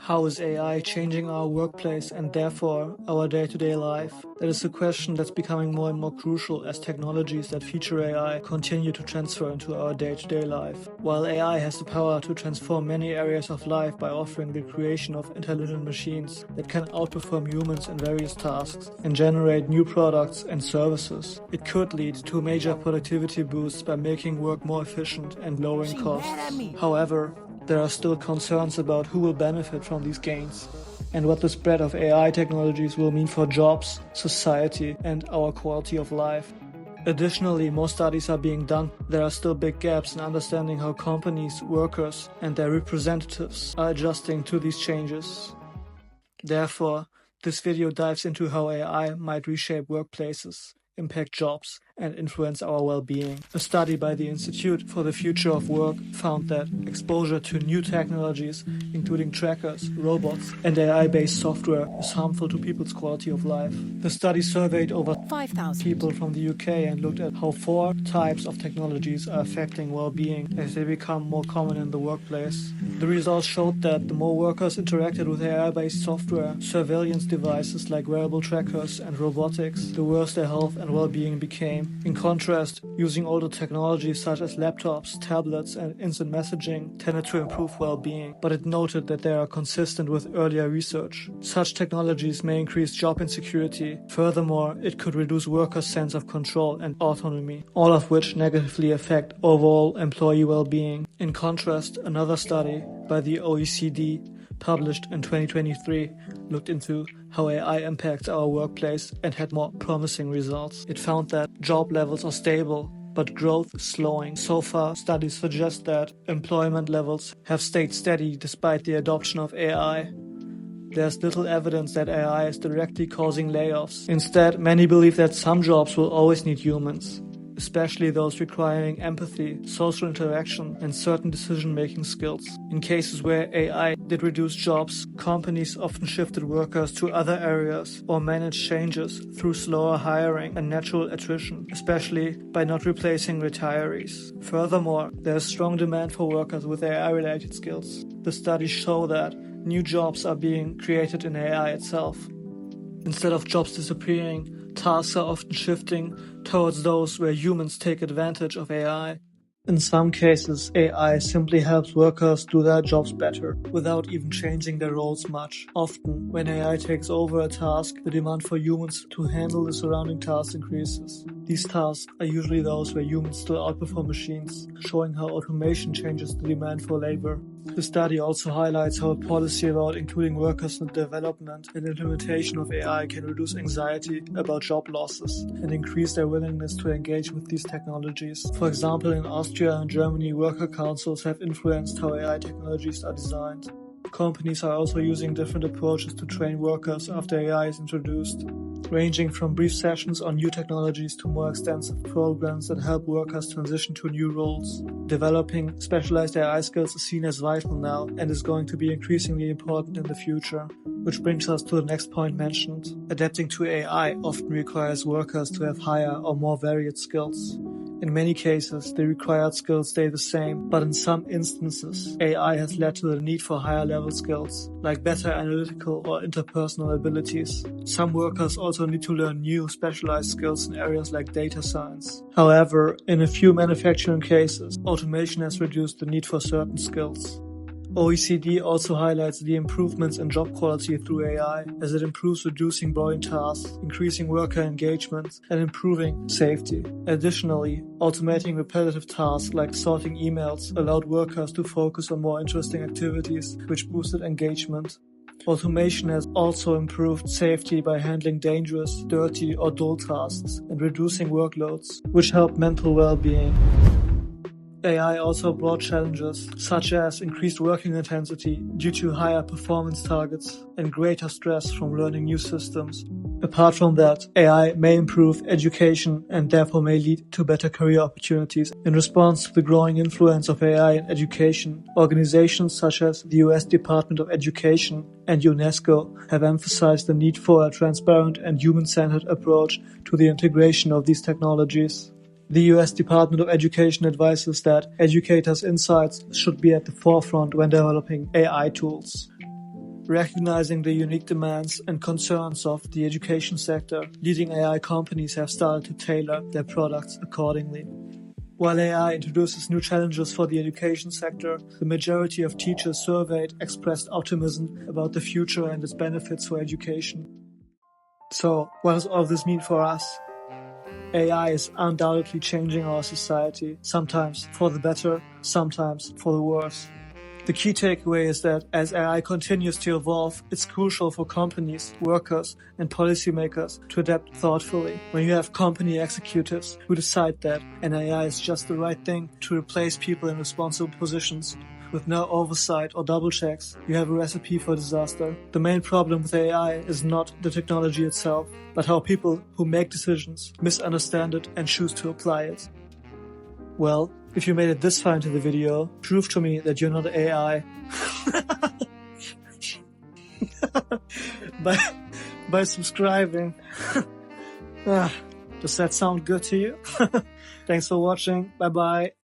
How is AI changing our workplace and therefore our day-to-day life? That is a question that's becoming more and more crucial as technologies that feature AI continue to transfer into our day-to-day life. While AI has the power to transform many areas of life by offering the creation of intelligent machines that can outperform humans in various tasks and generate new products and services, it could lead to major productivity boosts by making work more efficient and lowering costs. However, there are still concerns about who will benefit from these gains and what the spread of AI technologies will mean for jobs, society, and our quality of life. Additionally, more studies are being done. There are still big gaps in understanding how companies, workers, and their representatives are adjusting to these changes. Therefore, this video dives into how AI might reshape workplaces, impact jobs, and influence our well-being. A study by the Institute for the Future of Work found that exposure to new technologies, including trackers, robots, and AI-based software, is harmful to people's quality of life. The study surveyed over 5,000 people from the UK and looked at how 4 types of technologies are affecting well-being as they become more common in the workplace. The results showed that the more workers interacted with AI-based software, surveillance devices like wearable trackers, and robotics, the worse their health and well-being became. In contrast, using older technologies such as laptops, tablets, and instant messaging tended to improve well-being, but it noted that they are consistent with earlier research. Such technologies may increase job insecurity. Furthermore, it could reduce workers' sense of control and autonomy, all of which negatively affect overall employee well-being. In contrast, another study by the OECD published in 2023, looked into how AI impacts our workplace and had more promising results. It found that job levels are stable, but growth is slowing. So far, studies suggest that employment levels have stayed steady despite the adoption of AI. There's little evidence that AI is directly causing layoffs. Instead, many believe that some jobs will always need humans, especially those requiring empathy, social interaction, and certain decision-making skills. In cases where AI did reduce jobs, companies often shifted workers to other areas or managed changes through slower hiring and natural attrition, especially by not replacing retirees. Furthermore, there is strong demand for workers with AI-related skills. The studies show that new jobs are being created in AI itself. Instead of jobs disappearing, tasks are often shifting towards those where humans take advantage of AI. In some cases, AI simply helps workers do their jobs better, without even changing their roles much. Often, when AI takes over a task, the demand for humans to handle the surrounding tasks increases. These tasks are usually those where humans still outperform machines, showing how automation changes the demand for labor. The study also highlights how a policy about including workers in the development and implementation of AI can reduce anxiety about job losses and increase their willingness to engage with these technologies. For example, in Austria and Germany, worker councils have influenced how AI technologies are designed. Companies are also using different approaches to train workers after AI is introduced, ranging from brief sessions on new technologies to more extensive programs that help workers transition to new roles. Developing specialized AI skills is seen as vital now and is going to be increasingly important in the future. Which brings us to the next point mentioned. Adapting to AI often requires workers to have higher or more varied skills. In many cases, the required skills stay the same, but in some instances, AI has led to the need for higher-level skills, like better analytical or interpersonal abilities. Some workers also need to learn new, specialized skills in areas like data science. However, in a few manufacturing cases, automation has reduced the need for certain skills. OECD also highlights the improvements in job quality through AI, as it improves reducing boring tasks, increasing worker engagement, and improving safety. Additionally, automating repetitive tasks like sorting emails allowed workers to focus on more interesting activities, which boosted engagement. Automation has also improved safety by handling dangerous, dirty, or dull tasks and reducing workloads, which help mental well-being. AI also brought challenges, such as increased working intensity due to higher performance targets and greater stress from learning new systems. Apart from that, AI may improve education and therefore may lead to better career opportunities. In response to the growing influence of AI in education, organizations such as the US Department of Education and UNESCO have emphasized the need for a transparent and human-centered approach to the integration of these technologies. The US Department of Education advises that educators' insights should be at the forefront when developing AI tools. Recognizing the unique demands and concerns of the education sector, leading AI companies have started to tailor their products accordingly. While AI introduces new challenges for the education sector, the majority of teachers surveyed expressed optimism about the future and its benefits for education. So, what does all of this mean for us? AI is undoubtedly changing our society, sometimes for the better, sometimes for the worse. The key takeaway is that as AI continues to evolve, it's crucial for companies, workers, and policymakers to adapt thoughtfully. When you have company executives who decide that an AI is just the right thing to replace people in responsible positions, with no oversight or double checks, you have a recipe for disaster. The main problem with AI is not the technology itself, but how people who make decisions misunderstand it and choose to apply it. Well, if you made it this far into the video, prove to me that you're not AI. by subscribing. Does that sound good to you? Thanks for watching. Bye bye.